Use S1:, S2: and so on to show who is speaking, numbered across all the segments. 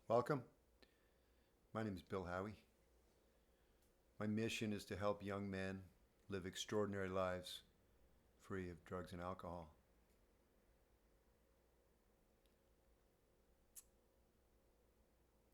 S1: Welcome. My name is Bill Howie. My mission is to help young men live extraordinary lives free of drugs and alcohol.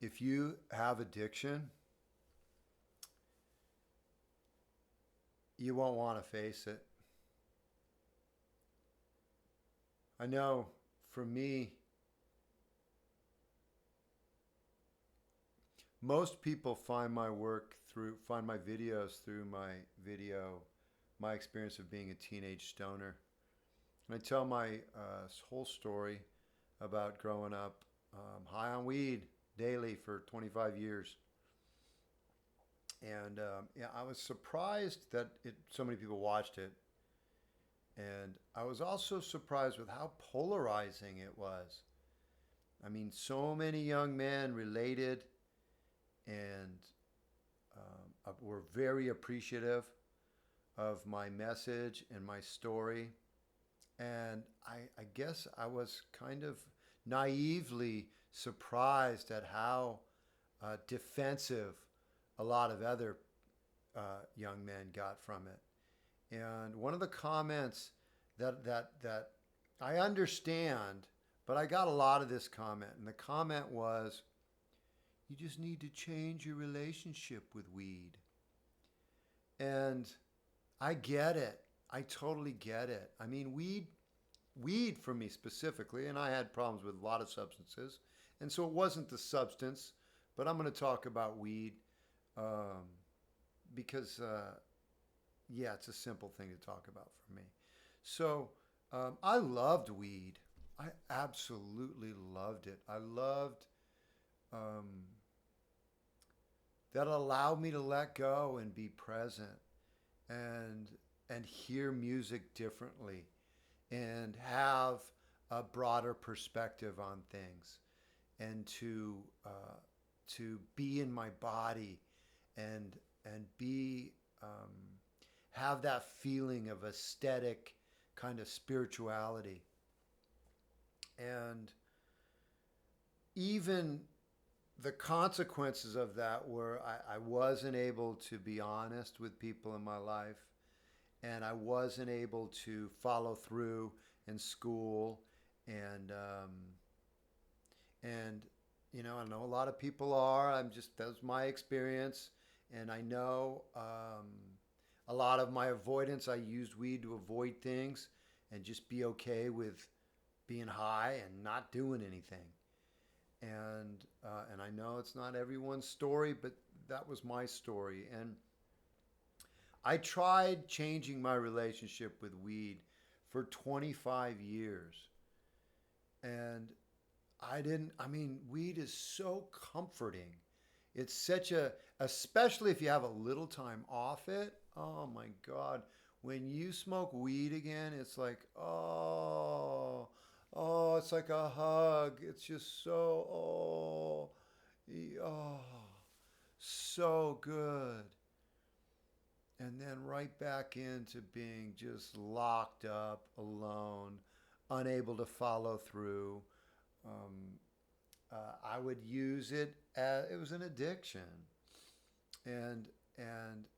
S1: If you have addiction, you won't want to face it. I know for me, most people find my videos through my experience of being a teenage stoner. And I tell my whole story about growing up high on weed daily for 25 years. And yeah, I was surprised that so many people watched it. And I was also surprised with how polarizing it was. I mean, so many young men related and were very appreciative of my message and my story. And I guess I was kind of naively surprised at how defensive a lot of other young men got from it. And one of the comments that I understand, but I got a lot of this comment, and the comment was, "You just need to change your relationship with weed." And I get it. I totally get it. I mean, weed for me specifically, and I had problems with a lot of substances, and so it wasn't the substance, but I'm going to talk about weed um, because, yeah, it's a simple thing to talk about for me. So I loved weed. I absolutely loved it. I loved um, that it allowed me to let go and be present and hear music differently and have a broader perspective on things and to be in my body and be have that feeling of aesthetic kind of spirituality. And even the consequences of that were I wasn't able to be honest with people in my life, and I wasn't able to follow through in school, and and I know a lot of people are. That's my experience, and I know a lot of my avoidance. I used weed to avoid things and just be okay with being high and not doing anything. And I know it's not everyone's story, but that was my story. And I tried changing my relationship with weed for 25 years. And I didn't, I mean, weed is so comforting. It's such especially if you have a little time off it. Oh my God. When you smoke weed again, it's like, oh, it's like a hug. It's just oh, so good. And then right back into being just locked up, alone, unable to follow through. Um, I would use it as it was an addiction, and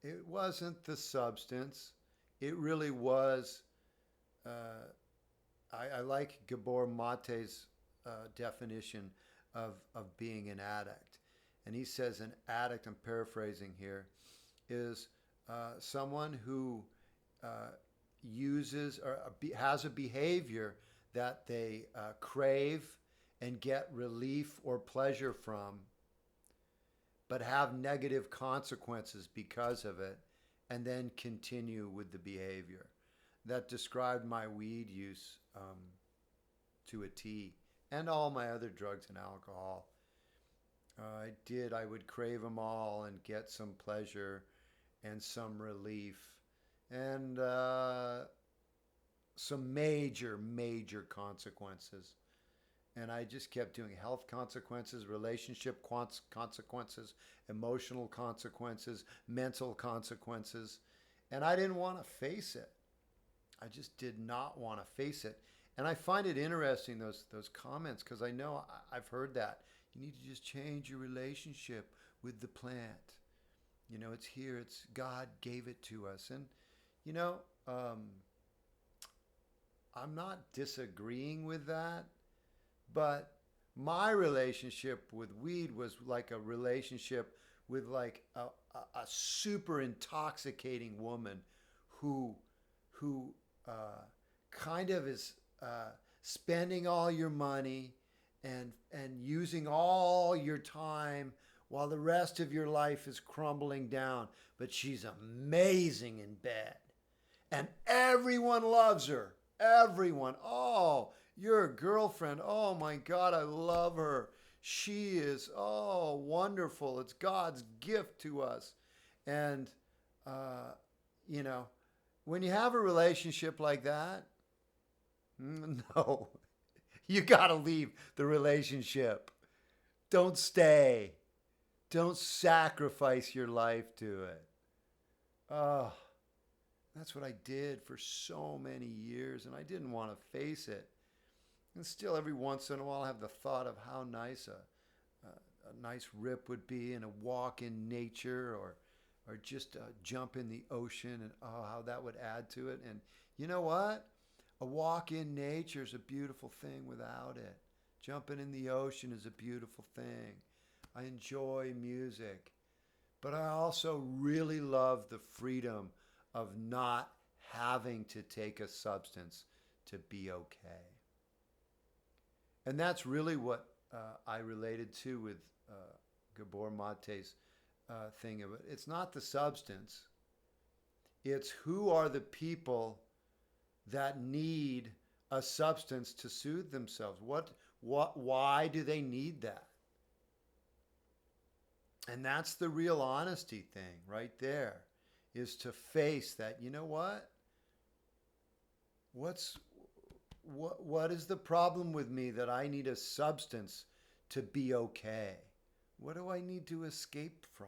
S1: it wasn't the substance. It really was. Uh, I like Gabor Mate's definition of being an addict, and he says an addict. I'm paraphrasing here, is someone who uh, uses or has a behavior that they crave and get relief or pleasure from, but have negative consequences because of it, and then continue with the behavior. That described my weed use to a T, and all my other drugs and alcohol. I would crave them all and get some pleasure and some relief and some major consequences. And I just kept doing health consequences, relationship consequences, emotional consequences, mental consequences. And I didn't want to face it. I just did not want to face it. And I find it interesting, those comments, because I know I've heard that. You need to just change your relationship with the plant. You know, it's here. It's God gave it to us. And, you know, I'm not disagreeing with that, but my relationship with weed was like a relationship with like a super intoxicating woman who who kind of is spending all your money and using all your time while the rest of your life is crumbling down. But she's amazing in bed, and everyone loves her. Everyone. Oh, your girlfriend. Oh my God, I love her. She is, oh, wonderful. It's God's gift to us. And, uh, you know, when you have a relationship like that, no, you got to leave the relationship. Don't stay. Don't sacrifice your life to it. Oh, that's what I did for so many years, and I didn't want to face it. And still, every once in a while, I have the thought of how nice a nice rip would be, and a walk in nature, or just a jump in the ocean, and oh, how that would add to it. And you know what? A walk in nature is a beautiful thing without it. Jumping in the ocean is a beautiful thing. I enjoy music, but I also really love the freedom of not having to take a substance to be okay. And that's really what I related to with Gabor Mate's thing of it. It's not the substance. It's who are the people that need a substance to soothe themselves. Why do they need that? And that's the real honesty thing right there, is to face that, you know what? What is the problem with me that I need a substance to be okay? What do I need to escape from?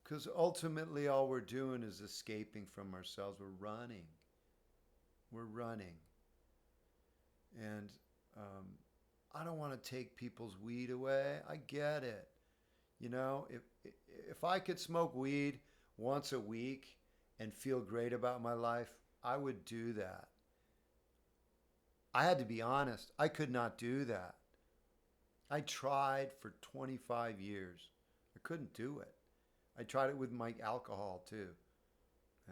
S1: Because ultimately all we're doing is escaping from ourselves. We're running. We're running. And I don't want to take people's weed away. I get it. You know, if I could smoke weed once a week and feel great about my life, I would do that. I had to be honest. I could not do that. I tried for 25 years. I couldn't do it. I tried it with my alcohol too,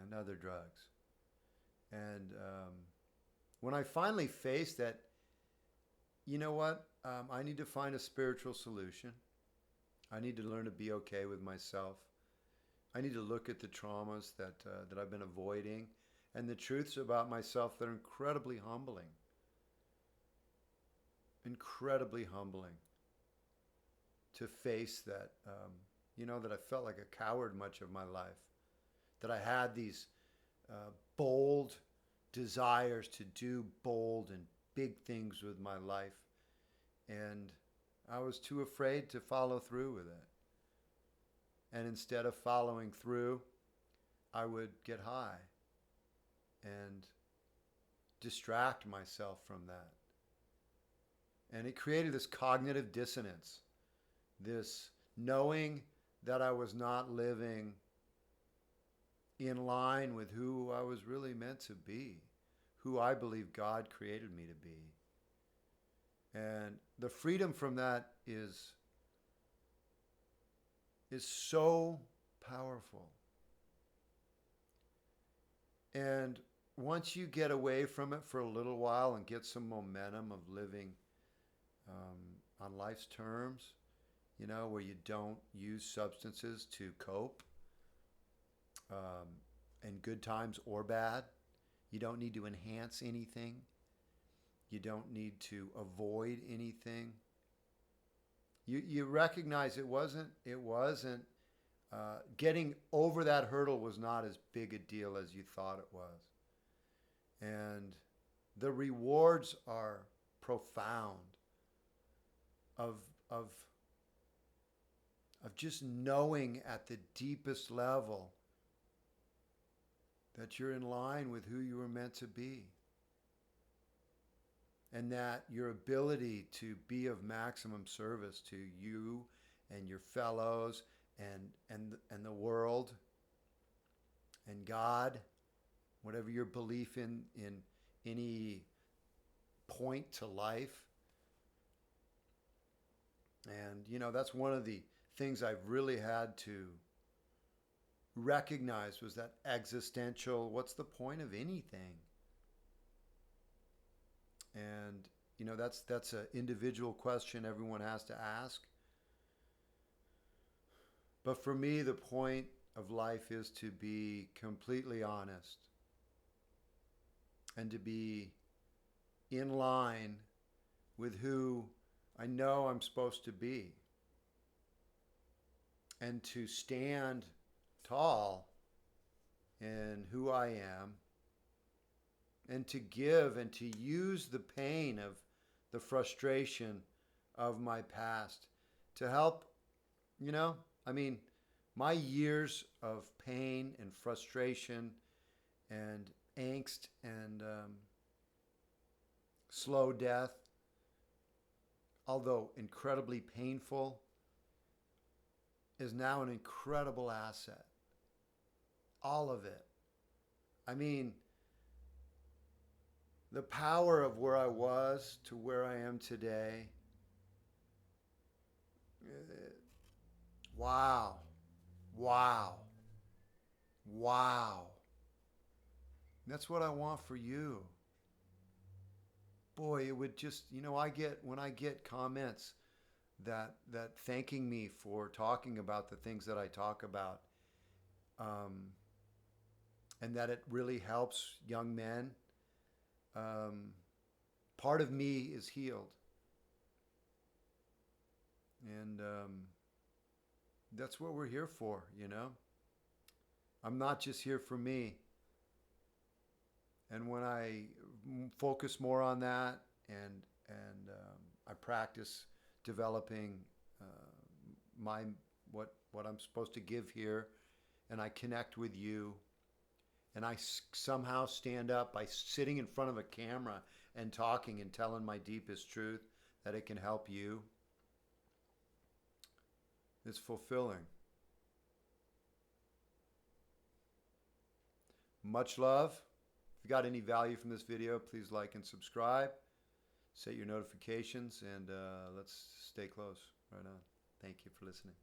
S1: and other drugs. And when I finally faced that, you know what? I need to find a spiritual solution. I need to learn to be okay with myself. I need to look at the traumas that I've been avoiding and the truths about myself that are incredibly humbling. Incredibly humbling to face that, that I felt like a coward much of my life, that I had these bold desires to do bold and big things with my life, and I was too afraid to follow through with it. And instead of following through, I would get high and distract myself from that. And it created this cognitive dissonance, this knowing that I was not living in line with who I was really meant to be, who I believe God created me to be. And the freedom from that is so powerful. And once you get away from it for a little while and get some momentum of living on life's terms, where you don't use substances to cope, in good times or bad. You don't need to enhance anything. You don't need to avoid anything. You recognize it wasn't getting over that hurdle was not as big a deal as you thought it was. And the rewards are profound of just knowing at the deepest level that you're in line with who you were meant to be. and that your ability to be of maximum service to you and your fellows and the world and God, whatever your belief in any point to life. And that's one of the things I've really had to recognize was that existential, what's the point of anything? And that's an individual question everyone has to ask. But for me, the point of life is to be completely honest and to be in line with who I know I'm supposed to be, and to stand tall in who I am, and to give and to use the pain of the frustration of my past to help, my years of pain and frustration and angst and slow death, although incredibly painful, is now an incredible asset. All of it. The power of where I was to where I am today. Wow. Wow. Wow. That's what I want for you. Boy, it would just, when I get comments that thanking me for talking about the things that I talk about, and that it really helps young men, part of me is healed. And that's what we're here for, I'm not just here for me. And when I focus more on that and I practice developing what I'm supposed to give here, and I connect with you, and I somehow stand up by sitting in front of a camera and talking and telling my deepest truth, that it can help you, it's fulfilling. Much love. If you got any value from this video, please like and subscribe. Set your notifications, and let's stay close. Right on. Thank you for listening.